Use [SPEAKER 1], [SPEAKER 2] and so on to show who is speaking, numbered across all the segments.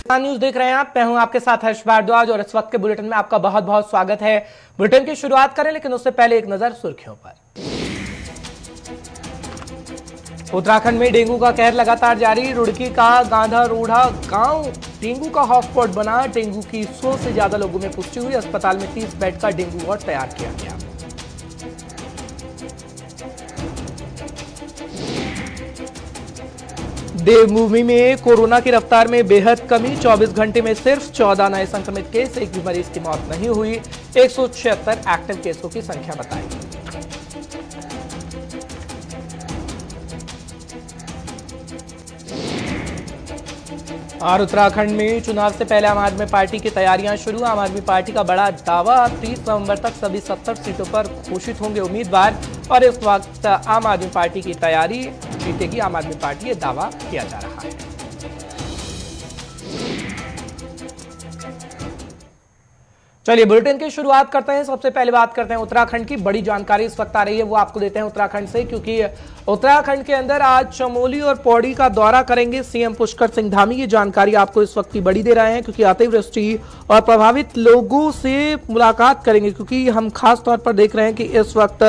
[SPEAKER 1] News देख रहे हैं आप। मैं हूं आपके साथ हर्ष भारद्वाज और इस वक्त के बुलेटिन में आपका बहुत बहुत स्वागत है। बुलेटिन की शुरुआत करें, लेकिन उससे पहले एक नजर सुर्खियों पर। उत्तराखंड में डेंगू का कहर लगातार जारी। रुड़की का गांधारोड़ा गांव डेंगू का हॉटस्पॉट बना। डेंगू की 100 से ज्यादा लोगों में पुष्टि हुई। अस्पताल में 30 बेड का डेंगू वार्ड तैयार किया गया। देवभूमि में कोरोना की रफ्तार में बेहद कमी। 24 घंटे में सिर्फ 14 नए संक्रमित केस, एक भी मरीज की मौत नहीं हुई। 176 एक्टिव केसों की संख्या बताई। और उत्तराखंड में चुनाव से पहले आम आदमी पार्टी की तैयारियां शुरू। आम आदमी पार्टी का बड़ा दावा, 30 नवंबर तक सभी 70 सीटों पर घोषित होंगे उम्मीदवार। और इस वक्त आम आदमी पार्टी की तैयारी जीतेगी आम आदमी पार्टी, ये दावा किया जा रहा है। चलिए बुलेटिन की शुरुआत करते हैं। सबसे पहले बात करते हैं उत्तराखंड की। बड़ी जानकारी इस वक्त आ रही है, वो आपको देते हैं उत्तराखंड से, क्योंकि उत्तराखंड के अंदर आज चमोली और पौड़ी का दौरा करेंगे सीएम पुष्कर सिंह धामी। ये जानकारी आपको इस वक्त की बड़ी दे रहे हैं, क्योंकि अतिवृष्टि और प्रभावित लोगों से मुलाकात करेंगे। क्योंकि हम खास तौर पर देख रहे हैं कि इस वक्त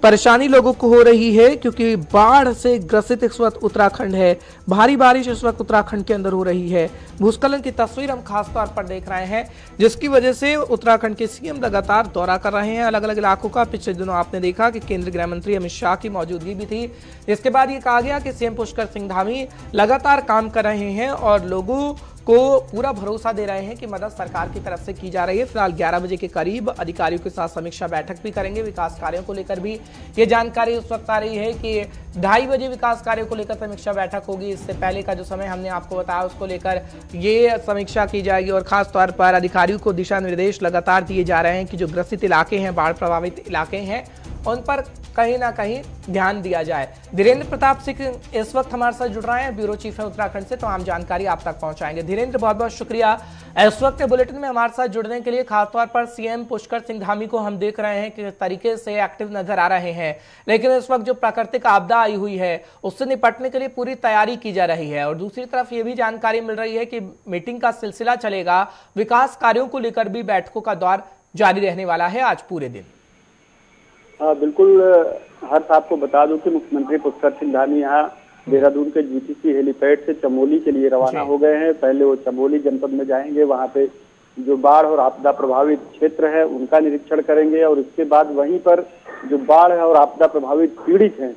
[SPEAKER 1] परेशानी लोगों को हो रही है, क्योंकि बाढ़ से ग्रसित इस वक्त उत्तराखंड है। भारी बारिश इस वक्त उत्तराखंड के अंदर हो रही है। भूस्खलन की तस्वीर हम खास तौर पर देख रहे हैं, जिसकी वजह से उत्तराखंड के सीएम लगातार दौरा कर रहे हैं अलग अलग इलाकों का। पिछले दिनों आपने देखा कि केंद्रीय गृह मंत्री अमित शाह की मौजूदगी भी थी। इसके बाद ये कहा गया कि सीएम पुष्कर सिंह धामी लगातार काम कर रहे हैं और लोगों को पूरा भरोसा दे रहे हैं कि मदद सरकार की तरफ से की जा रही है। फिलहाल 11 बजे के करीब अधिकारियों के साथ समीक्षा बैठक भी करेंगे। विकास कार्यों को लेकर भी ये जानकारी उस वक्त आ रही है कि 2:30 बजे विकास कार्यों को लेकर समीक्षा बैठक होगी। इससे पहले का जो समय हमने आपको बताया, उसको लेकर ये समीक्षा की जाएगी। और खास तौर पर अधिकारियों को दिशा निर्देश लगातार दिए जा रहे हैं कि जो ग्रसित इलाके हैं, बाढ़ प्रभावित इलाके हैं, उन पर कहीं ना कहीं ध्यान दिया जाए। धीरेन्द्र प्रताप सिंह इस वक्त हमारे साथ जुड़ रहे हैं, ब्यूरो चीफ है उत्तराखंड से, तो हम जानकारी आप तक पहुंचाएंगे। धीरेन्द्र, बहुत बहुत शुक्रिया इस वक्त बुलेटिन में हमारे साथ जुड़ने के लिए। खासतौर पर सीएम पुष्कर सिंह धामी को हम देख रहे हैं कि किस तरीके से एक्टिव नजर आ रहे हैं, लेकिन इस वक्त जो प्राकृतिक आपदा आई हुई है उससे निपटने के लिए पूरी तैयारी की जा रही है। और दूसरी तरफ ये भी जानकारी मिल रही है कि मीटिंग का सिलसिला चलेगा, विकास कार्यों को लेकर भी बैठकों का दौर जारी रहने वाला है आज पूरे दिन।
[SPEAKER 2] बिल्कुल हर्ष, आपको बता दूं कि मुख्यमंत्री पुष्कर सिंह धामी यहाँ देहरादून के जीटीसी हेलीपैड से चमोली के लिए रवाना हो गए हैं। पहले वो चमोली जनपद में जाएंगे, वहाँ पे जो बाढ़ और आपदा प्रभावित क्षेत्र है उनका निरीक्षण करेंगे। और इसके बाद वहीं पर जो बाढ़ और आपदा प्रभावित पीड़ित हैं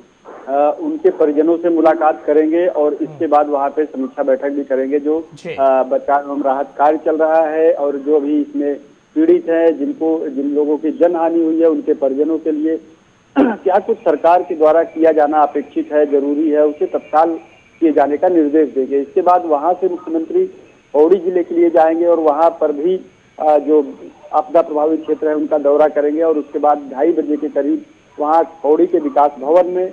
[SPEAKER 2] उनके परिजनों से मुलाकात करेंगे। और इसके बाद वहाँ पे समीक्षा बैठक भी करेंगे, जो बचाव एवं राहत कार्य चल रहा है और जो भी इसमें पीड़ित है, जिन लोगों की जनहानि हुई है, उनके परिजनों के लिए क्या कुछ सरकार के द्वारा किया जाना अपेक्षित है, जरूरी है, उसे तत्काल किए जाने का निर्देश देंगे। इसके बाद वहां से मुख्यमंत्री पौड़ी जिले के लिए जाएंगे और वहां पर भी जो आपदा प्रभावित क्षेत्र है उनका दौरा करेंगे। और उसके बाद 2:30 बजे के करीब वहां पौड़ी के विकास भवन में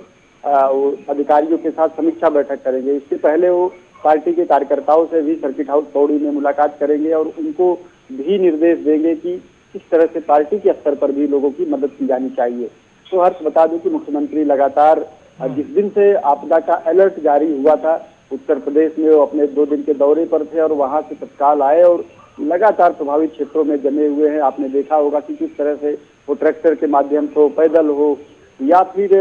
[SPEAKER 2] अधिकारियों के साथ समीक्षा बैठक करेंगे। इससे पहले वो पार्टी के कार्यकर्ताओं से भी सर्किट हाउस पौड़ी में मुलाकात करेंगे और उनको भी निर्देश देंगे कि किस तरह से पार्टी के स्तर पर भी लोगों की मदद की जानी चाहिए। तो हर्ष, बता दूं कि मुख्यमंत्री लगातार जिस दिन से आपदा का अलर्ट जारी हुआ था उत्तर प्रदेश में, वो अपने 2 दिन के दौरे पर थे और वहां से तत्काल आए और लगातार प्रभावित क्षेत्रों में जमे हुए हैं। आपने देखा होगा कि किस तरह से वो ट्रैक्टर के माध्यम से हो, पैदल हो या फिर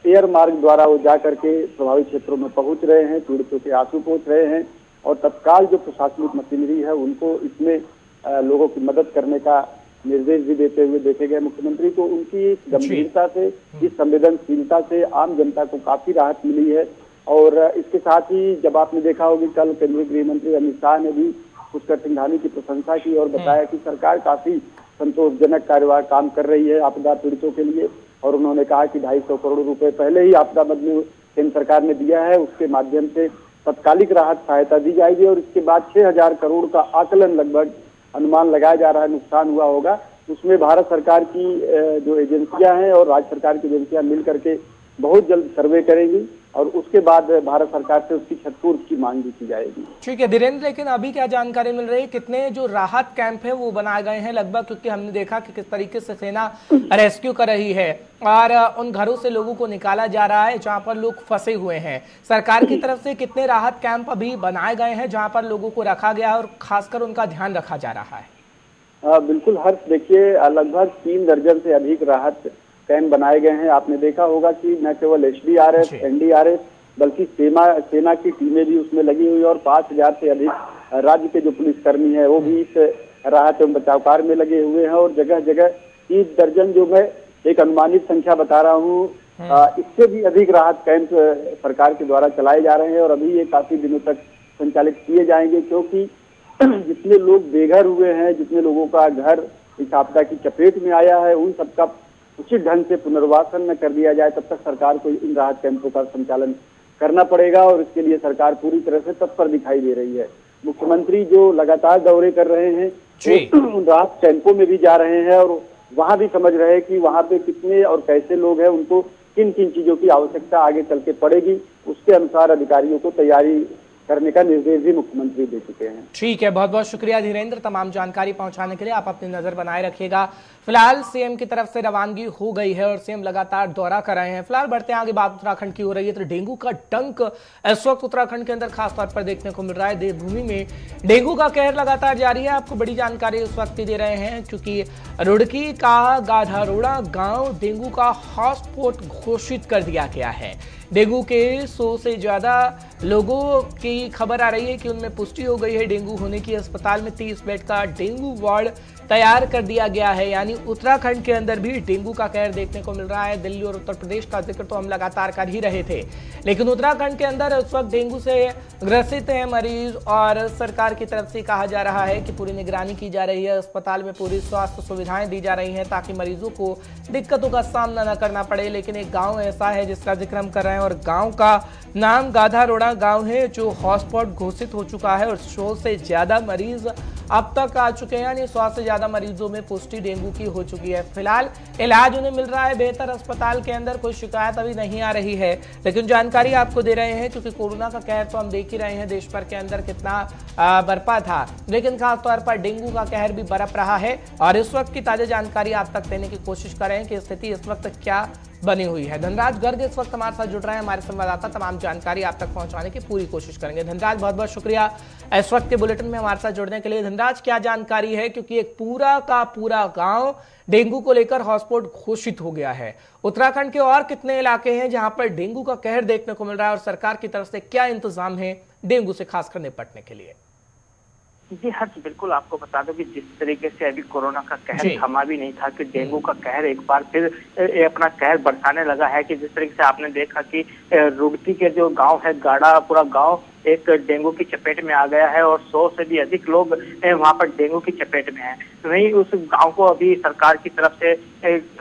[SPEAKER 2] एयर मार्ग द्वारा वो जा करके प्रभावित क्षेत्रों में पहुंच रहे हैं, पीड़ितों के आंसू पहुंच रहे हैं। और तत्काल जो प्रशासनिक मशीनरी है उनको इसमें लोगों की मदद करने का निर्देश भी देते हुए देखे गए। मुख्यमंत्री को उनकी इस गंभीरता से, इस संवेदनशीलता से आम जनता को काफी राहत मिली है। और इसके साथ ही जब आपने देखा होगी, कल केंद्रीय गृह मंत्री अमित शाह ने भी पुष्कर सिंह धामी की प्रशंसा की और बताया कि सरकार काफी संतोषजनक कार्यवाही काम कर रही है आपदा पीड़ितों के लिए। और उन्होंने कहा कि 250 करोड़ रुपए पहले ही आपदा मद में केंद्र सरकार ने दिया है, उसके माध्यम से तत्कालिक राहत सहायता दी जाएगी। और इसके बाद 6000 करोड़ का आकलन लगभग अनुमान लगाया जा रहा है नुकसान हुआ होगा। उसमें भारत सरकार की जो एजेंसियां हैं और राज्य सरकार की एजेंसियां मिल करके बहुत जल्द सर्वे करेंगी और उसके बाद भारत सरकार से उसकी क्षतिपूर्ति की मांग भी की जाएगी।
[SPEAKER 1] ठीक है धीरेन्द्र, लेकिन अभी क्या जानकारी मिल रही है, कितने जो राहत कैंप है वो बनाए गए हैं लगभग, क्योंकि हमने देखा कि किस तरीके से सेना रेस्क्यू कर रही है और उन घरों से लोगों को निकाला जा रहा है जहां पर लोग फंसे हुए हैं। सरकार की तरफ से कितने राहत कैंप अभी बनाए गए हैं जहां पर लोगों को रखा गया है और खासकर उनका ध्यान रखा जा रहा है?
[SPEAKER 2] बिल्कुल हर्ष, देखिए लगभग 3 दर्जन से अधिक राहत कैंप बनाए गए हैं। आपने देखा होगा कि न केवल SDRF, NDRF बल्कि सेना की टीमें भी उसमें लगी हुई है और 5000 से अधिक राज्य के जो पुलिसकर्मी हैं वो भी इस राहत एवं बचाव कार्य में लगे हुए हैं। और जगह जगह 30 दर्जन जो मैं एक अनुमानित संख्या बता रहा हूँ, इससे भी अधिक राहत कैंप सरकार के द्वारा चलाए जा रहे हैं और अभी ये काफी दिनों तक संचालित किए जाएंगे, क्योंकि जितने लोग बेघर हुए हैं, जितने लोगों का घर इस आपदा की चपेट में आया है, उन सबका उचित ढंग से पुनर्वासन न कर दिया जाए तब तक सरकार को इन राहत कैंपों का संचालन करना पड़ेगा और इसके लिए सरकार पूरी तरह से तत्पर दिखाई दे रही है। मुख्यमंत्री जो लगातार दौरे कर रहे हैं उन राहत कैंपों में भी जा रहे हैं और वहां भी समझ रहे हैं कि वहां पे कितने और कैसे लोग हैं, उनको किन किन चीजों की आवश्यकता आगे चल के पड़ेगी, उसके अनुसार अधिकारियों को तैयारी करने का निर्देश भी मुख्यमंत्री दे चुके हैं।
[SPEAKER 1] ठीक है, बहुत बहुत शुक्रिया धीरेन्द्र तमाम जानकारी पहुंचाने के लिए। आप अपनी नजर बनाए रखिएगा। फिलहाल सीएम की तरफ से रवानगी हो गई है और सीएम लगातार दौरा कर रहे हैं। फिलहाल बढ़ते हैं आगे, बात उत्तराखंड की हो रही है तो डेंगू का डंक इस वक्त उत्तराखंड के अंदर खासतौर पर देखने को मिल रहा है। देवभूमि में डेंगू का कहर लगातार जारी है। आपको बड़ी जानकारी उस वक्त दे रहे हैं क्योंकि रुड़की का गाधारोड़ा गांव डेंगू का हॉटस्पॉट घोषित कर दिया गया है। डेंगू के 100 से ज्यादा लोगों की खबर आ रही है कि उनमें पुष्टि हो गई है डेंगू होने की। अस्पताल में 30 बेड का डेंगू वार्ड तैयार कर दिया गया है। यानी उत्तराखंड के अंदर भी डेंगू का कहर देखने को मिल रहा है। दिल्ली और उत्तर प्रदेश का जिक्र तो हम लगातार कर ही रहे थे, लेकिन उत्तराखंड के अंदर उस वक्त डेंगू से ग्रसित है मरीज और सरकार की तरफ से कहा जा रहा है कि पूरी निगरानी की जा रही है। अस्पताल में पूरी स्वास्थ्य सुविधाएं दी जा रही हैं ताकि मरीजों को दिक्कतों का सामना न करना पड़े। लेकिन एक गाँव ऐसा है जिसका जिक्र हम कर रहे हैं और गाँव का नाम गाधारोड़ा गाँव है जो हॉटस्पॉट घोषित हो चुका है और 100 से ज्यादा मरीज अब तक आ चुके हैं। यानी 100 से ज्यादा मरीजों में पुष्टि डेंगू की हो चुकी है। फिलहाल इलाज उन्हें मिल रहा है बेहतर अस्पताल के अंदर, कोई शिकायत अभी नहीं आ रही है। लेकिन जानकारी आपको दे रहे हैं क्योंकि कोरोना का कहर तो हम देख ही रहे हैं देश भर के अंदर कितना बरपा था, लेकिन खासतौर पर डेंगू का कहर भी बरप रहा है और इस वक्त की ताजा जानकारी आप तक देने की कोशिश कर रहे हैं कि स्थिति इस वक्त क्या बनी हुई है। धनराज गर्ग इस वक्त हमारे साथ जुड़ रहे हैं, हमारे संवाददाता तमाम जानकारी आप तक पहुंचाने की पूरी कोशिश करेंगे। धनराज बहुत बहुत शुक्रिया इस वक्त के बुलेटिन में हमारे साथ जुड़ने के लिए। धनराज क्या जानकारी है, क्योंकि एक पूरा का पूरा गांव डेंगू को लेकर हॉटस्पॉट घोषित हो गया है। उत्तराखंड के और कितने इलाके हैं जहां पर डेंगू का कहर देखने को मिल रहा है और सरकार की तरफ से क्या इंतजाम है डेंगू से खासकर निपटने के लिए?
[SPEAKER 3] जी हर्ष, बिल्कुल आपको बता दो कि जिस तरीके से अभी कोरोना का कहर थमा भी नहीं था कि डेंगू का कहर एक बार फिर अपना कहर बरसाने लगा है। कि जिस तरीके से आपने देखा कि रुड़की के जो गांव है गाड़ा, पूरा गांव एक डेंगू की चपेट में आ गया है और 100 से भी अधिक लोग वहां पर डेंगू की चपेट में हैं। वहीं उस गांव को अभी सरकार की तरफ से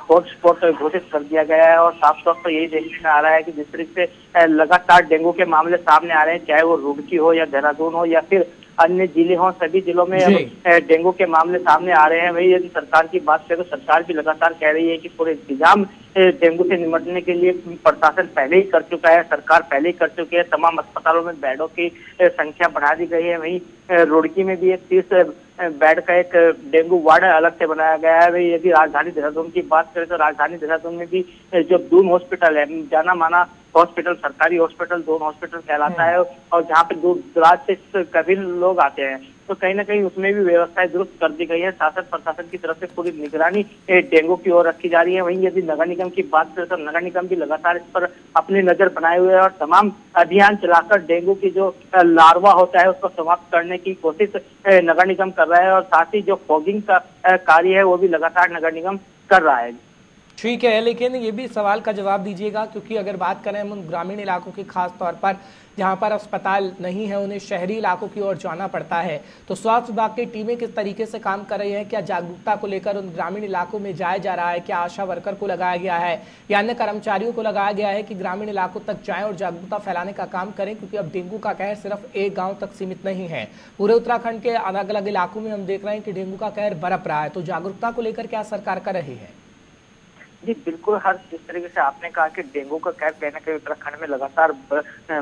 [SPEAKER 3] हॉटस्पॉट घोषित कर दिया गया है और साफ तौर पर यही देखने में आ रहा है कि जिस तरीके से लगातार डेंगू के मामले सामने आ रहे हैं, चाहे वो रुड़की हो या देहरादून हो या फिर अन्य जिले हों, सभी जिलों में डेंगू के मामले सामने आ रहे हैं। वही यदि सरकार की बात करें तो सरकार भी लगातार कह रही है कि पूरे इंतजाम डेंगू से निपटने के लिए प्रशासन पहले ही कर चुका है, सरकार पहले ही कर चुकी है। तमाम अस्पतालों में बेडों की संख्या बढ़ा दी गई है। वहीं रुड़की में भी एक 30 बेड का एक डेंगू वार्ड अलग से बनाया गया है। वही यदि राजधानी देहरादून की बात करें तो राजधानी देहरादून में भी जो दून हॉस्पिटल है, जाना माना हॉस्पिटल, सरकारी हॉस्पिटल दून हॉस्पिटल कहलाता है और जहाँ पे दूर दराज से कभी लोग आते हैं, तो कहीं ना कहीं उसमें भी व्यवस्थाएं दुरुस्त कर दी गई है। शासन प्रशासन की तरफ से पूरी निगरानी डेंगू की ओर रखी जा रही है। वहीं यदि नगर निगम की बात करें तो नगर निगम भी लगातार इस पर अपनी नजर बनाए हुए है और तमाम अभियान चलाकर डेंगू की जो लार्वा होता है उसको समाप्त करने की कोशिश नगर निगम कर रहा है और साथ ही जो फॉगिंग का कार्य है वो भी लगातार नगर निगम कर रहा है।
[SPEAKER 1] ठीक है, लेकिन ये भी सवाल का जवाब दीजिएगा क्योंकि अगर बात करें हम उन ग्रामीण इलाकों की, खास तौर पर जहां पर अस्पताल नहीं है, उन्हें शहरी इलाकों की ओर जाना पड़ता है, तो स्वास्थ्य विभाग की टीमें किस तरीके से काम कर रही हैं? क्या जागरूकता को लेकर उन ग्रामीण इलाकों में जाया जा रहा है? क्या आशा वर्कर को लगाया गया है या अन्य कर्मचारियों को लगाया गया है कि ग्रामीण इलाकों तक जाएं और जागरूकता फैलाने का काम करें? क्योंकि अब डेंगू का कहर सिर्फ एक गाँव तक सीमित नहीं है, पूरे उत्तराखंड के अलग अलग इलाकों में हम देख रहे हैं कि डेंगू का कहर बरप रहा है। तो जागरूकता को लेकर क्या सरकार कर रही है?
[SPEAKER 3] जी बिल्कुल, हर जिस तरीके से आपने कहा कि डेंगू का कहर कहीं ना कहीं उत्तराखंड में लगातार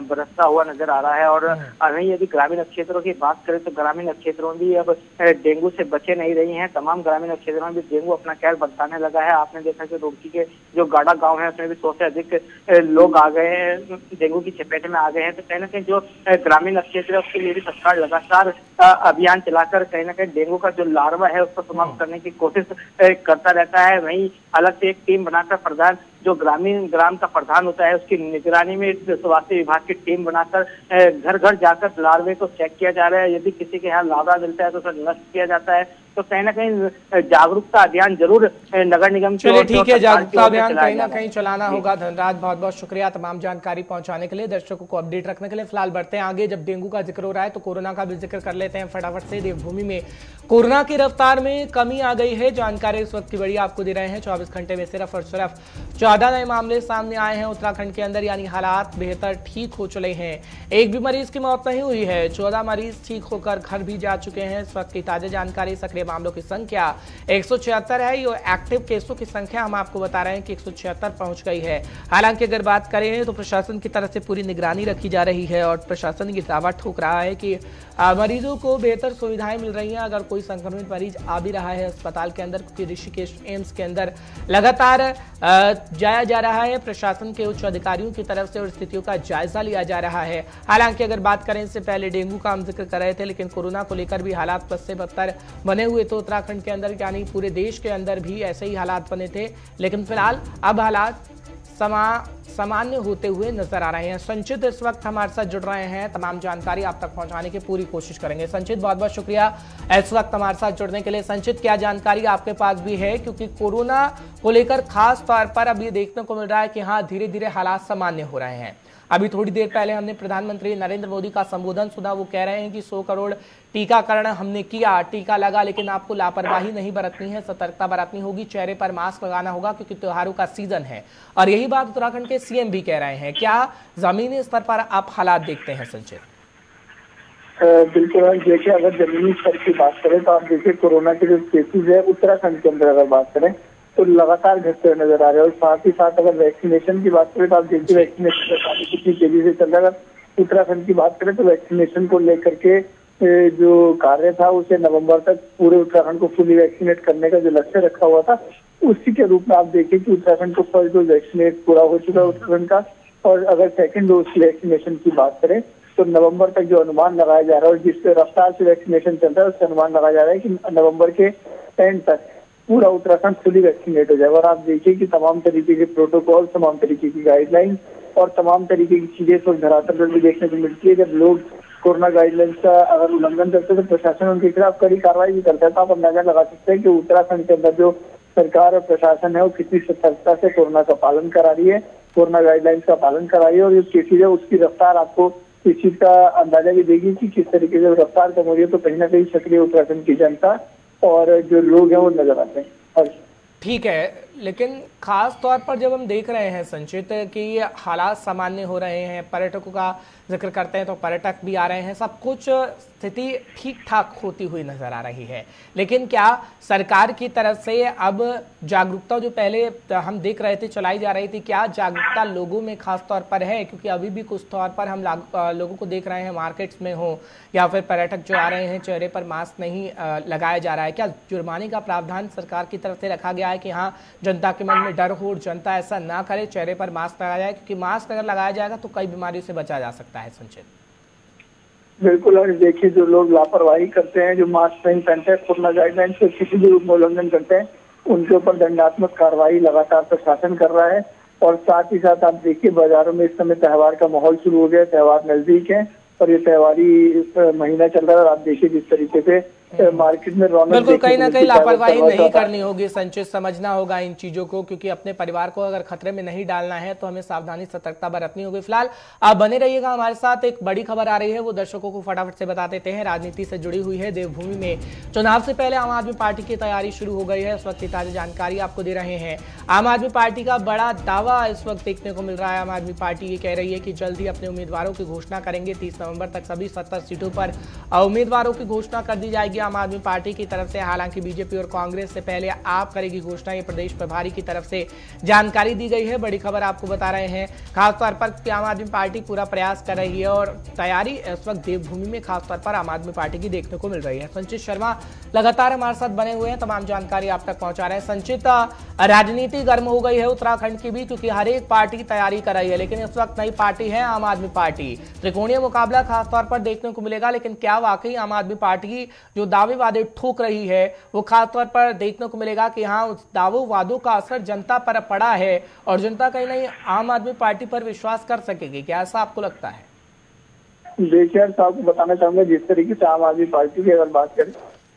[SPEAKER 3] बरसता हुआ नजर आ रहा है और वहीं यदि ग्रामीण क्षेत्रों की बात करें तो ग्रामीण क्षेत्रों में भी अब डेंगू से बचे नहीं रही हैं। तमाम ग्रामीण क्षेत्रों में भी डेंगू अपना कहर बरसाने लगा है। आपने देखा कि रुड़की के जो गाड़ा गांव है उसमें भी 100 से अधिक लोग आ गए हैं, डेंगू की चपेट में आ गए हैं। तो कहीं ना कहीं जो ग्रामीण क्षेत्र है उसके लिए भी सरकार लगातार अभियान चलाकर कहीं ना कहीं डेंगू का जो लार्वा है उसको समाप्त करने की कोशिश करता रहता है। वहीं अलग से एक टीम बनाकर प्रधान जो ग्राम का प्रधान होता है उसकी निगरानी में स्वास्थ्य विभाग की टीम बनाकर घर घर जाकर लार्वे को चेक किया जा रहा है। यदि किसी के यहाँ लार्वा मिलता है तो उसे नष्ट किया जाता है। तो कहीं ना कहीं जागरूकता अभियान जरूर नगर निगम
[SPEAKER 1] चलिए ठीक है, जागरूकता अभियान कहीं ना कहीं चलाना होगा। धनराज, बहुत बहुत शुक्रिया तमाम जानकारी पहुंचाने के लिए, दर्शकों को अपडेट रखने के लिए। फिलहाल बढ़ते हैं आगे। जब डेंगू का जिक्र हो रहा है तो कोरोना का भी जिक्र कर लेते हैं फटाफट से। देवभूमि में कोरोना की रफ्तार में कमी आ गई है, जानकारी इस वक्त की बड़ी आपको दे रहे हैं। 24 घंटे में सिर्फ और सिर्फ 14 नए मामले सामने आए हैं उत्तराखंड के अंदर, यानी हालात बेहतर ठीक हो चले हैं। एक भी मरीज की मौत नहीं हुई है, 14 मरीज ठीक होकर घर भी जा चुके हैं। इस वक्त की ताजा जानकारी, सक्रिय मामलों की संख्या 176 है। ये एक्टिव केसों की संख्या हम आपको बता रहे हैं कि 176 पहुंच गई है। हालांकि अगर बात करें तो प्रशासन की तरफ से पूरी निगरानी रखी जा रही है और प्रशासन ये दावा ठोक रहा है कि मरीजों को बेहतर सुविधाएं मिल रही हैं। अगर कोई संक्रमित मरीज आ भी रहा है अस्पताल के अंदर, क्योंकि ऋषिकेश एम्स के अंदर लगातार जाया जा रहा है प्रशासन के उच्च अधिकारियों की तरफ से और स्थितियों का जायजा लिया जा रहा है। हालांकि अगर बात करें, इससे पहले डेंगू का हम जिक्र कर रहे थे, लेकिन कोरोना को लेकर भी हालात बद से बदतर बने हुए तो उत्तराखंड के अंदर, यानी पूरे देश के अंदर भी ऐसे ही हालात बने थे। लेकिन फिलहाल अब हालात सामान्य होते हुए नजर आ रहे हैं। संचित इस वक्त हमारे साथ जुड़ रहे हैं, तमाम जानकारी आप तक पहुंचाने की पूरी कोशिश करेंगे। संचित, बहुत बहुत शुक्रिया इस वक्त हमारे साथ जुड़ने के लिए। संचित, क्या जानकारी आपके पास भी है, क्योंकि कोरोना को लेकर खास तौर पर अब ये देखने को मिल रहा है कि हाँ, धीरे धीरे हालात सामान्य हो रहे हैं। अभी थोड़ी देर पहले हमने प्रधानमंत्री नरेंद्र मोदी का संबोधन सुना, वो कह रहे हैं कि 100 करोड़ टीकाकरण हमने किया, टीका लगा, लेकिन आपको लापरवाही नहीं बरतनी है, सतर्कता बरतनी होगी, चेहरे पर मास्क लगाना होगा क्योंकि त्योहारों का सीजन है। और यही बात उत्तराखंड के सीएम भी कह रहे हैं। क्या जमीनी स्तर पर आप हालात देखते हैं संचित?
[SPEAKER 4] बिल्कुल, देखिए अगर जमीनी स्तर की बात करें तो आप देखिए कोरोना के जो केसेज है उत्तराखंड के अंदर अगर बात करें तो लगातार घटते हुए नजर आ रहे हैं। और साथ ही साथ अगर वैक्सीनेशन की बात करें तो आप देखिए वैक्सीनेशन का कार्य कितनी तेजी से चल रहा है। अगर उत्तराखंड की बात करें तो वैक्सीनेशन को लेकर के जो कार्य था उसे नवंबर तक पूरे उत्तराखंड को फुली वैक्सीनेट करने का जो लक्ष्य रखा हुआ था, उसी के रूप में आप देखिए कि उत्तराखंड को फर्स्ट डोज वैक्सीनेट पूरा हो चुका है उत्तराखंड का। और अगर सेकेंड डोज वैक्सीनेशन की बात करें तो नवंबर तक जो अनुमान लगाया जा रहा है और जिस रफ्तार से वैक्सीनेशन चल रहा है उससे अनुमान लगाया जा रहा है कि नवंबर के एंड तक पूरा उत्तराखंड फुली वैक्सीनेट हो जाएगा। और आप देखिए कि तमाम तरीके के प्रोटोकॉल, तमाम तरीके की गाइडलाइंस और तमाम तरीके की चीजें इस वक्त धरातल पर भी देखने को मिलती है। जब लोग कोरोना गाइडलाइंस का अगर उल्लंघन करते हैं तो प्रशासन उनके खिलाफ कड़ी कार्रवाई भी करता है। तो आप अंदाजा लगा सकते हैं कि उत्तराखंड के अंदर जो सरकार और प्रशासन है वो कितनी सतर्कता से कोरोना का पालन करा रही है, कोरोना गाइडलाइंस का पालन करा रही है। और जो केसेज है उसकी रफ्तार आपको इस चीज का अंदाजा भी देगी कि किस तरीके से रफ्तार कम हो रही है। तो कहीं ना कहीं सक्रिय उत्तराखंड की जनता और जो लोग हैं वो नजर आते हैं।
[SPEAKER 1] ठीक है, लेकिन खास तौर पर जब हम देख रहे हैं संचित कि हालात सामान्य हो रहे हैं, पर्यटकों का जिक्र करते हैं तो पर्यटक भी आ रहे हैं, सब कुछ स्थिति ठीक ठाक होती हुई नजर आ रही है, लेकिन क्या सरकार की तरफ से अब जागरूकता जो पहले हम देख रहे थे चलाई जा रही थी, क्या जागरूकता लोगों में खास तौर पर है? क्योंकि अभी भी कुछ तौर पर हम लोगों को देख रहे हैं मार्केट्स में हो या फिर पर्यटक जो आ रहे हैं चेहरे पर मास्क नहीं लगाया जा रहा है। क्या जुर्माने का प्रावधान सरकार की तरफ से रखा गया है कि हाँ, जनता के मन में डर हो और जनता ऐसा ना करे, चेहरे पर मास्क लगाया जाए? क्योंकि मास्क अगर लगाया जाएगा तो कई बीमारियों से बचा जा सकता है। संचित,
[SPEAKER 4] बिल्कुल, और देखिए जो लोग लापरवाही करते हैं, जो मास्क नहीं पहनते हैं, कोरोना गाइडलाइंस के किसी भी रूप में उल्लंघन करते हैं, उनके ऊपर दंडात्मक कार्रवाई लगातार प्रशासन कर रहा है। और साथ ही साथ आप देखिए बाजारों में इस समय त्योहार का माहौल शुरू हो गया, त्योहार नजदीक है और ये त्योहारी महीना चल रहा है। और आप देखिए जिस तरीके से मार्केट में रौनक,
[SPEAKER 1] बिल्कुल कहीं ना कहीं लापरवाही नहीं करनी होगी संचित, समझना होगा इन चीजों को, क्योंकि अपने परिवार को अगर खतरे में नहीं डालना है तो हमें सावधानी सतर्कता बरतनी होगी। फिलहाल आप बने रहिएगा हमारे साथ, एक बड़ी खबर आ रही है वो दर्शकों को फटाफट से बता देते हैं। राजनीति से जुड़ी हुई है, देवभूमि में चुनाव से पहले आम आदमी पार्टी की तैयारी शुरू हो गई है। इस वक्त की ताजा जानकारी आपको दे रहे हैं। आम आदमी पार्टी का बड़ा दावा इस वक्त देखने को मिल रहा है। आम आदमी पार्टी ये कह रही है कि जल्द ही अपने उम्मीदवारों की घोषणा करेंगे। 30 नवंबर तक सभी 70 सीटों पर उम्मीदवारों की घोषणा कर दी जाएगी। आम आदमी पार्टी की तरफ से। हालांकि बीजेपी और कांग्रेस से पहले आप करेगी घोषणा, ये प्रदेश प्रभारी की तरफ से जानकारी दी गई है। बड़ी खबर आपको बता रहे हैं, खासतौर पर आम आदमी पार्टी पूरा प्रयास कर रही है और तैयारी इस वक्त देवभूमि में खासतौर पर आम आदमी पार्टी की देखने को मिल रही है। संचित शर्मा लगातार हमारे साथ बने हुए हैं, तमाम जानकारी आप तक पहुंचा रहे हैं। संचित, राजनीति गर्म हो गई है उत्तराखंड की भी, क्योंकि हर एक पार्टी तैयारी कर रही है, लेकिन इस वक्त नई पार्टी है आम आदमी पार्टी। त्रिकोणीय मुकाबला खासतौर पर देखने को मिलेगा, लेकिन क्या वाकई आम आदमी पार्टी जो दावे वादे ठोक रही है वो खासतौर पर देखने को मिलेगा कि हाँ, उस दावों वादों का असर जनता पर पड़ा है और जनता कहीं नहीं आम आदमी पार्टी पर विश्वास कर सकेगी, क्या ऐसा आपको लगता है?
[SPEAKER 4] देखिए, आपको बताना चाहूंगा, जिस तरीके से आम आदमी पार्टी की अगर बात करें,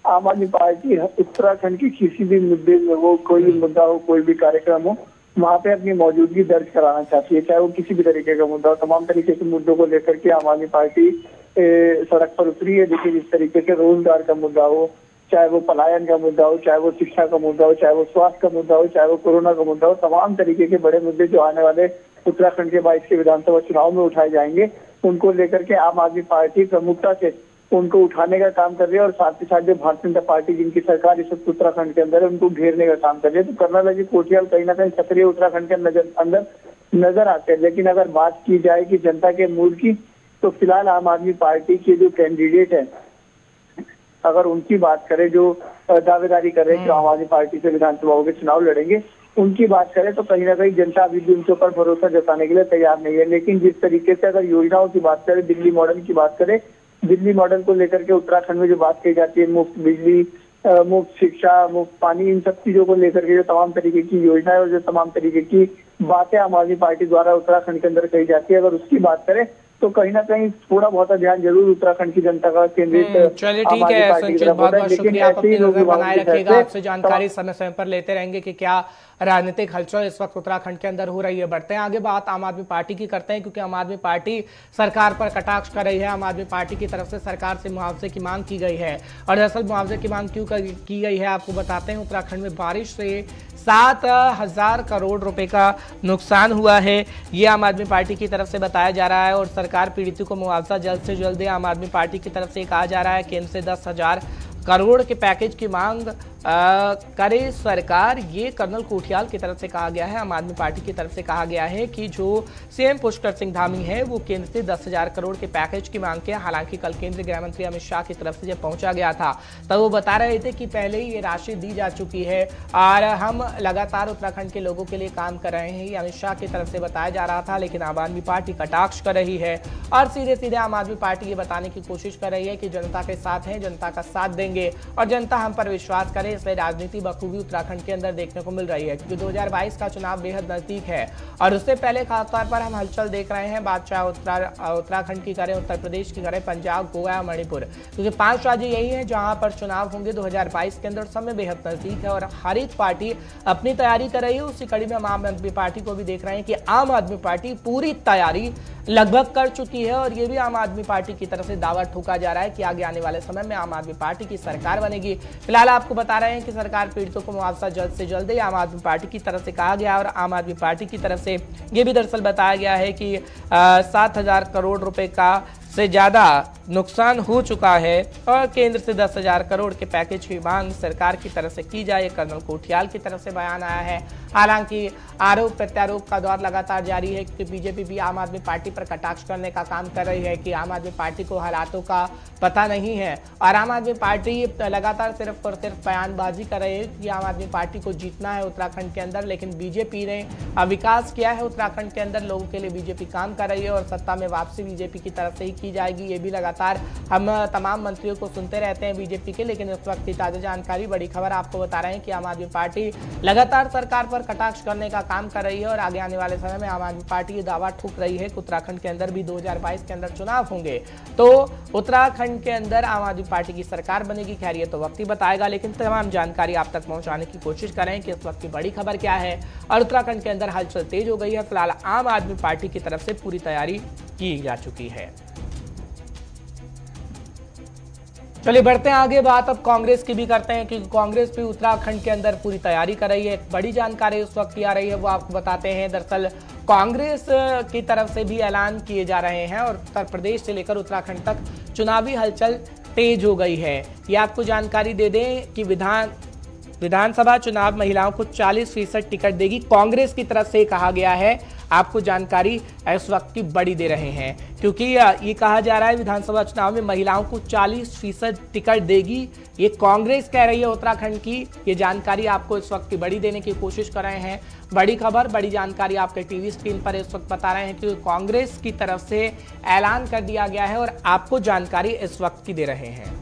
[SPEAKER 4] आम आदमी पार्टी उत्तराखंड की किसी भी मुद्दे में हो, कोई भी मुद्दा हो, कोई भी कार्यक्रम हो, वहाँ पे अपनी मौजूदगी दर्ज कराना चाहती है, चाहे वो किसी भी तरीके का मुद्दा हो। तमाम तरीके के मुद्दों को लेकर के आम आदमी पार्टी सड़क पर उतरी है। देखिए, जिस तरीके से रोजगार का मुद्दा हो, चाहे वो पलायन का मुद्दा हो, चाहे वो शिक्षा का मुद्दा हो, चाहे वो स्वास्थ्य का मुद्दा हो, चाहे वो कोरोना का मुद्दा हो, तमाम तरीके के बड़े मुद्दे जो आने वाले उत्तराखंड के 22 के विधानसभा चुनाव में उठाए जाएंगे, उनको लेकर के आम आदमी पार्टी प्रमुखता से उनको उठाने का काम कर रही है। और साथ ही साथ जो भारतीय जनता पार्टी जिनकी सरकार इस वक्त उत्तराखंड के अंदर है, उनको घेरने का काम कर रही है। तो कर्नल अजीत कोठियाल कहीं ना कहीं सक्रिय उत्तराखंड के अंदर नजर आते हैं। लेकिन अगर बात की जाए कि जनता के मूड की, तो फिलहाल आम आदमी पार्टी के जो कैंडिडेट है, अगर उनकी बात करें, जो दावेदारी कर रहे हैं कि आम आदमी पार्टी से विधानसभाओं के चुनाव लड़ेंगे, उनकी बात करें तो कहीं ना कहीं जनता अभी भी उनके ऊपर भरोसा जताने के लिए तैयार नहीं है। लेकिन जिस तरीके से अगर योजनाओं की बात करें, दिल्ली मॉडल की बात करें, दिल्ली मॉडल को लेकर के उत्तराखंड में जो बात कही जाती है, मुफ्त बिजली, मुफ्त शिक्षा, मुफ्त पानी, इन सब चीजों को लेकर के जो तमाम तरीके की योजनाएं और जो तमाम तरीके की बातें आम आदमी पार्टी द्वारा उत्तराखंड के अंदर कही जाती है, अगर उसकी बात करें तो कहीं ना कहीं थोड़ा बहुत ध्यान जरूर उत्तराखंड की जनता का केंद्रित।
[SPEAKER 1] चलिए, ठीक है संचित, बहुत बहुत शुक्रिया, आप अपनी नजर बनाए रखिएगा। आपसे जानकारी समय समय पर लेते रहेंगे कि क्या राजनीतिक हलचल इस वक्त उत्तराखंड के अंदर हो रही है। बढ़ते हैं आगे, बात आम आदमी पार्टी की करते हैं, क्योंकि आम आदमी पार्टी सरकार पर कटाक्ष कर रही है। आम आदमी पार्टी की तरफ से सरकार से मुआवजे की मांग की गई है, और दरअसल मुआवजे की मांग क्यों की गई है आपको बताते हैं। उत्तराखंड में बारिश से 7,000 करोड़ रुपए का नुकसान हुआ है, ये आम आदमी पार्टी की तरफ से बताया जा रहा है, और सरकार पीड़ितों को मुआवजा जल्द से जल्द दे। आम आदमी पार्टी की तरफ से कहा जा रहा है केंद्र से 10,000 करोड़ के पैकेज की मांग करे सरकार, ये कर्नल कोठियाल की तरफ से कहा गया है। आम आदमी पार्टी की तरफ से कहा गया है कि जो सीएम पुष्कर सिंह धामी है वो केंद्र से 10,000 करोड़ के पैकेज की मांग किया। हालांकि कल केंद्रीय गृह मंत्री अमित शाह की तरफ से जब पहुंचा गया था तब वो बता रहे थे कि पहले ही ये राशि दी जा चुकी है और हम लगातार उत्तराखंड के लोगों के लिए काम कर रहे हैं, ये अमित शाह की तरफ से बताया जा रहा था। लेकिन आम आदमी पार्टी कटाक्ष कर रही है और सीधे सीधे आम आदमी पार्टी ये बताने की कोशिश कर रही है कि जनता के साथ है, जनता का साथ देंगे और जनता हम पर विश्वास करे। इसलिए राजनीति बखूबी उत्तराखंड के अंदर देखने को मिल रही है, क्योंकि 2022 का चुनाव बेहद नजदीक है और उससे पहले खासतौर पर हम हलचल देख रहे हैं। बात चाहे उत्तराखंड की करें, उत्तर प्रदेश की करें, पंजाब, गोवा या मणिपुर, क्योंकि 5 राज्य यही है जहां पर चुनाव होंगे 2022 के अंदर। समय बेहद नजदीक है और हर एक पार्टी अपनी तैयारी कर रही है। उसी कड़ी में हम आम आदमी पार्टी को भी देख रहे हैं कि आम आदमी पार्टी पूरी तैयारी लगभग कर चुकी है और ये भी आम आदमी पार्टी की तरफ से दावा ठोका जा रहा है कि आगे आने वाले समय में आम आदमी पार्टी की सरकार बनेगी। फिलहाल आपको बता रहे हैं कि सरकार पीड़ितों को मुआवजा जल्द से जल्द दे, आम आदमी पार्टी की तरफ से कहा गया। और आम आदमी पार्टी की तरफ से ये भी दरअसल बताया गया है कि 7,000 करोड़ रुपए का से ज्यादा नुकसान हो चुका है और केंद्र से 10,000 करोड़ के पैकेज की मांग सरकार की तरफ से की जाए। कर्नल कोठियाल की तरफ से बयान आया है। हालांकि आरोप प्रत्यारोप का दौर लगातार जारी है, क्योंकि बीजेपी भी आम आदमी पार्टी पर कटाक्ष करने का काम कर रही है कि आम आदमी पार्टी को हालातों का पता नहीं है और आम आदमी पार्टी लगातार सिर्फ और सिर्फ बयानबाजी कर रही है कि आम आदमी पार्टी को जीतना है उत्तराखंड के अंदर। लेकिन बीजेपी ने विकास किया है उत्तराखंड के अंदर, लोगों के लिए बीजेपी काम कर रही है और सत्ता में वापसी बीजेपी की तरफ से ही की जाएगी। ये भी लगातार हम तमाम मंत्रियों को सुनते रहते हैं बीजेपी के। लेकिन इस वक्त की ताजा जानकारी, बड़ी खबर आपको बता रहे हैं कि आम आदमी पार्टी लगातार सरकार पर कटाक्ष करने का काम कर रही है और आगे आने वाले समय में आम आदमी पार्टी ये दावा ठोक रही है कि उत्तराखंड के अंदर भी 2022 के अंदर चुनाव होंगे तो उत्तराखंड के अंदर आम आदमी पार्टी की सरकार बनेगी। खैर ये तो वक्त ही बताएगा, लेकिन तमाम जानकारी आप तक पहुंचाने की कोशिश करें कि इस वक्त की बड़ी खबर क्या है और उत्तराखंड के अंदर हलचल तेज हो गई है। फिलहाल आम आदमी पार्टी की तरफ से पूरी तैयारी की जा चुकी है। चलिए बढ़ते हैं आगे, बात अब कांग्रेस की भी करते हैं, क्योंकि कांग्रेस भी उत्तराखंड के अंदर पूरी तैयारी कर रही है। एक बड़ी जानकारी उस वक्त की आ रही है, वो आपको बताते हैं। दरअसल कांग्रेस की तरफ से भी ऐलान किए जा रहे हैं और उत्तर प्रदेश से लेकर उत्तराखंड तक चुनावी हलचल तेज हो गई है। ये आपको जानकारी दे दें कि विधानसभा चुनाव महिलाओं को 40% टिकट देगी, कांग्रेस की तरफ से कहा गया है। आपको जानकारी इस वक्त की बड़ी दे रहे हैं, क्योंकि ये कहा जा रहा है विधानसभा चुनाव में महिलाओं को 40% टिकट देगी, ये कांग्रेस कह रही है उत्तराखंड की। ये जानकारी आपको इस वक्त की बड़ी देने की कोशिश कर रहे हैं। बड़ी खबर, बड़ी जानकारी आपके टीवी स्क्रीन पर इस वक्त बता रहे हैं कि कांग्रेस की तरफ से ऐलान कर दिया गया है और आपको जानकारी इस वक्त की दे रहे हैं।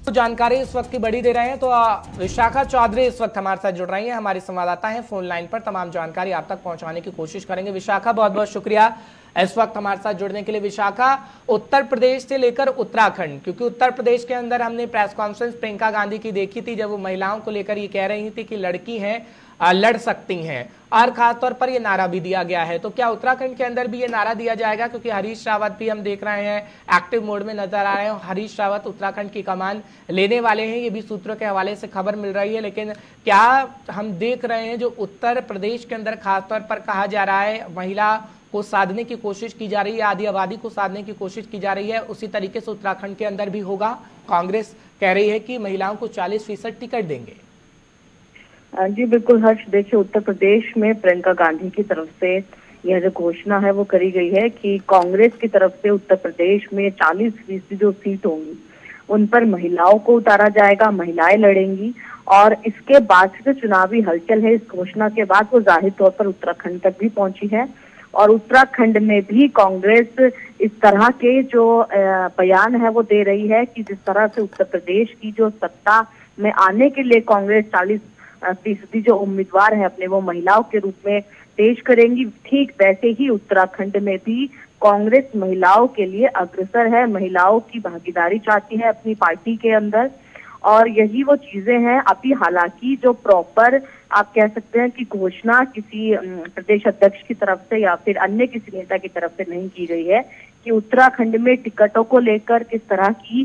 [SPEAKER 1] जानकारी इस वक्त की बड़ी दे रहे हैं तो विशाखा चौधरी इस वक्त हमारे साथ जुड़ रही हैं, हमारी संवाददाता हैं फोन लाइन पर। तमाम जानकारी आप तक पहुंचाने की कोशिश करेंगे। विशाखा, बहुत बहुत शुक्रिया इस वक्त हमारे साथ जुड़ने के लिए। विशाखा, उत्तर प्रदेश से लेकर उत्तराखंड, क्योंकि उत्तर प्रदेश के अंदर हमने प्रेस कॉन्फ्रेंस प्रियंका गांधी की देखी थी, जब वो महिलाओं को लेकर ये कह रही थी कि लड़की हैं लड़ सकती हैं, और खासतौर पर ये नारा भी दिया गया है। तो क्या उत्तराखंड के अंदर भी ये नारा दिया जाएगा, क्योंकि हरीश रावत भी हम देख रहे हैं एक्टिव मोड में नजर आ रहे हैं। हरीश रावत उत्तराखंड की कमान लेने वाले हैं, ये भी सूत्रों के हवाले से खबर मिल रही है। लेकिन क्या हम देख रहे हैं जो उत्तर प्रदेश के अंदर खासतौर पर कहा जा रहा है महिला को साधने की कोशिश की जा रही है, आदि आबादी को साधने की कोशिश की जा रही है, उसी तरीके से उत्तराखंड के अंदर भी होगा। कांग्रेस कह रही है कि महिलाओं को 40% टिकट देंगे।
[SPEAKER 5] जी बिल्कुल हर्ष, देखिए उत्तर प्रदेश में प्रियंका गांधी की तरफ से यह जो घोषणा है वो करी गई है कि कांग्रेस की तरफ से उत्तर प्रदेश में 40% जो सीट होंगी उन पर महिलाओं को उतारा जाएगा, महिलाएं लड़ेंगी। और इसके बाद से जो चुनावी हलचल है इस घोषणा के बाद वो जाहिर तौर पर उत्तराखंड तक भी पहुंची है। और उत्तराखंड में भी कांग्रेस इस तरह के जो बयान है वो दे रही है कि जिस तरह से उत्तर प्रदेश की जो सत्ता में आने के लिए कांग्रेस 40% जो उम्मीदवार है अपने वो महिलाओं के रूप में पेश करेंगी, ठीक वैसे ही उत्तराखंड में भी कांग्रेस महिलाओं के लिए अग्रसर है, महिलाओं की भागीदारी चाहती है अपनी पार्टी के अंदर। और यही वो चीजें हैं। अभी हालांकि जो प्रॉपर आप कह सकते हैं कि घोषणा किसी प्रदेश अध्यक्ष की तरफ से या फिर अन्य किसी नेता की तरफ से नहीं की गई है कि उत्तराखंड में टिकटों को लेकर किस तरह की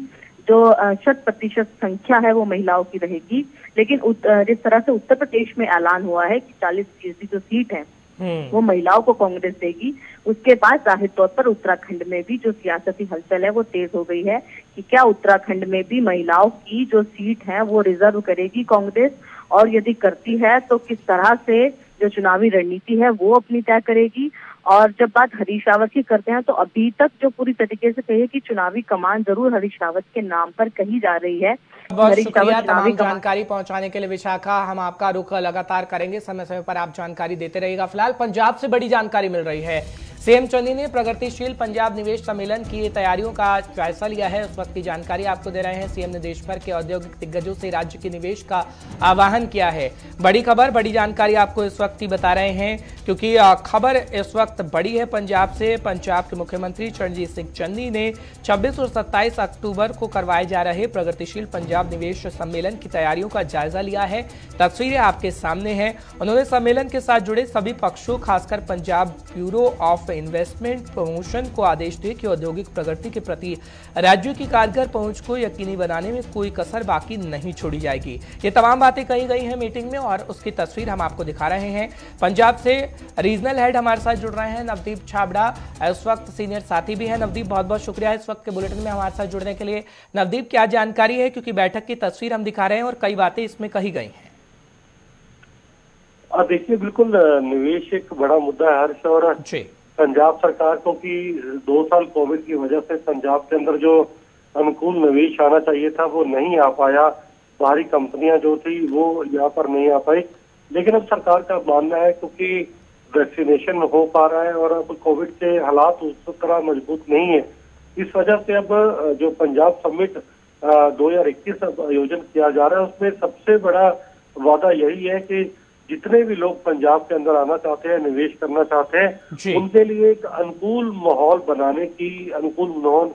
[SPEAKER 5] जो 100% संख्या है वो महिलाओं की रहेगी। लेकिन जिस तरह से उत्तर प्रदेश में ऐलान हुआ है कि 40% जो सीट है वो महिलाओं को कांग्रेस देगी, उसके बाद जाहिर तौर पर उत्तराखंड में भी जो सियासती हलचल है वो तेज हो गई है कि क्या उत्तराखंड में भी महिलाओं की जो सीट है वो रिजर्व करेगी कांग्रेस, और यदि करती है तो किस तरह से जो चुनावी रणनीति है वो अपनी तय करेगी। और जब बात हरीश रावत की करते हैं तो अभी तक जो पूरी तरीके से कही कि चुनावी कमान जरूर हरीश रावत के नाम पर कही जा रही है।
[SPEAKER 1] बहुत शुक्रिया तमाम जानकारी पहुंचाने के लिए विशाखा। हम आपका रुख लगातार करेंगे, समय समय पर आप जानकारी देते रहिएगा। फिलहाल पंजाब से बड़ी जानकारी मिल रही है। सीएम चन्नी ने प्रगतिशील पंजाब निवेश सम्मेलन की तैयारियों का जायजा लिया है, उस वक्त की जानकारी आपको दे रहे हैं। सीएम ने देश भर के औद्योगिक दिग्गजों से राज्य के निवेश का आह्वान किया है। बड़ी खबर, बड़ी जानकारी आपको इस वक्त ही बता रहे हैं, क्योंकि खबर इस वक्त बड़ी है पंजाब से। पंजाब के मुख्यमंत्री चरणजीत सिंह चन्नी ने 26 और 27 अक्टूबर को करवाए जा रहे प्रगतिशील पंजाब निवेश सम्मेलन की तैयारियों का जायजा लिया है। तस्वीरें आपके सामने हैं। उन्होंने सम्मेलन के साथ जुड़े सभी पक्षों, खासकर Punjab bureau of investment promotion को आदेश दिए कि औद्योगिक प्रगति के प्रति राज्यों की कारगर पहुंच को यकीनी बनाने में कोई कसर बाकी नहीं छोड़ी जाएगी। ये तमाम बातें कही गई हैं मीटिंग में और उसकी तस्वीर हम आपको दिखा रहे हैं। पंजाब से रीजनल हेड हमारे साथ जुड़ रहे हैं नवदीप छाबड़ा, इस वक्त सीनियर साथी भी हैं। नवदीप, बहुत बहुत शुक्रिया इस वक्त के बुलेटिन में हमारे साथ जुड़ने के लिए। नवदीप, क्या जानकारी है, क्योंकि बैठक की तस्वीर हम दिखा रहे हैं और कई बातें इसमें कही गई हैं।
[SPEAKER 6] देखिए, बिल्कुल निवेश एक बड़ा मुद्दा है हर्ष, और पंजाब सरकार को कि 2 साल कोविड की वजह से पंजाब के अंदर जो अनुकूल निवेश आना चाहिए था वो नहीं आ पाया। बाहरी कंपनियां जो थी वो यहाँ पर नहीं आ पाई। लेकिन अब सरकार का मानना है क्योंकि वैक्सीनेशन हो पा रहा है और अब कोविड के हालात उस तरह मजबूत नहीं है, इस वजह से अब जो पंजाब समिट 2021 आयोजन किया जा रहा है उसमें सबसे बड़ा वादा यही है कि जितने भी लोग पंजाब के अंदर आना चाहते हैं, निवेश करना चाहते हैं, उनके लिए एक अनुकूल माहौल बनाने की, अनुकूल माहौल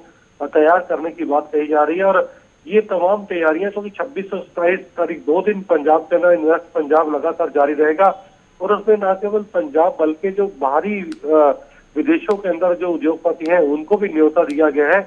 [SPEAKER 6] तैयार करने की बात कही जा रही है। और ये तमाम तैयारियां क्योंकि 26 और 27 तारीख 2 दिन पंजाब के अंदर इन्वेस्ट पंजाब लगातार जारी रहेगा और उसमें न केवल पंजाब बल्कि जो बाहरी विदेशों के अंदर जो उद्योगपति हैं उनको भी न्योता दिया गया है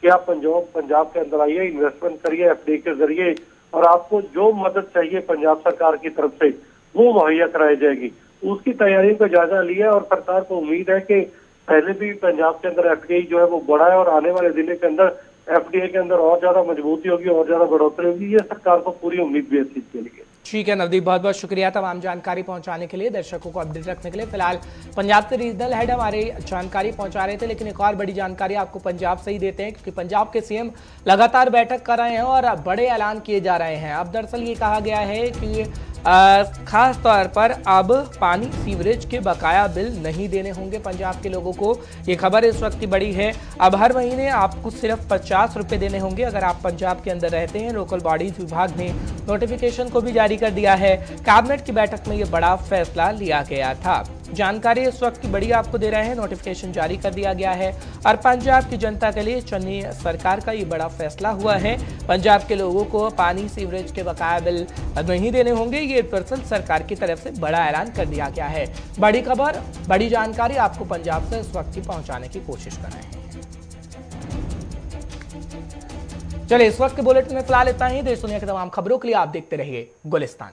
[SPEAKER 6] कि आप पंजाब के अंदर आइए, इन्वेस्टमेंट करिए एफडीआई के जरिए, और आपको जो मदद चाहिए पंजाब सरकार की तरफ से वो मुहैया कराई जाएगी। उसकी तैयारियों का जायजा लिया और सरकार को उम्मीद है कि पहले भी पंजाब के अंदर एफडीआई जो है वो बढ़ा है और आने वाले दिनों के अंदर एफडीआई के अंदर और ज्यादा मजबूती होगी और ज्यादा बढ़ोतरी होगी। ये सरकार को पूरी उम्मीद भी है इस चीज के लिए।
[SPEAKER 1] ठीक है नवदीप, बहुत बहुत शुक्रिया तमाम जानकारी पहुंचाने के लिए, दर्शकों को अपडेट रखने के लिए। फिलहाल पंजाब से रीजनल हेड हमारे जानकारी पहुंचा रहे थे, लेकिन एक और बड़ी जानकारी आपको पंजाब से ही देते हैं, क्योंकि पंजाब के सीएम लगातार बैठक कर रहे हैं और बड़े ऐलान किए जा रहे हैं। अब दरअसल ये कहा गया है कि खास तौर पर अब पानी सीवरेज के बकाया बिल नहीं देने होंगे पंजाब के लोगों को। ये खबर इस वक्त की बड़ी है। अब हर महीने आपको सिर्फ 50 रुपए देने होंगे अगर आप पंजाब के अंदर रहते हैं। लोकल बॉडीज विभाग ने नोटिफिकेशन को भी जारी कर दिया है। कैबिनेट की बैठक में ये बड़ा फैसला लिया गया था। जानकारी इस वक्त की बड़ी आपको दे रहे हैं, नोटिफिकेशन जारी कर दिया गया है और पंजाब की जनता के लिए चन्नी सरकार का ये बड़ा फैसला हुआ है। पंजाब के लोगों को पानी सीवरेज के बकाया बिल नहीं देने होंगे, ये दरअसल सरकार की तरफ से बड़ा ऐलान कर दिया गया है। बड़ी खबर, बड़ी जानकारी आपको पंजाब से इस वक्त की पहुंचाने की कोशिश कर रहे हैं। चलिए इस वक्त के बुलेटिन में फिलहाल इतना ही। देश दुनिया की तमाम खबरों के लिए आप देखते रहिए गुलिस्तान।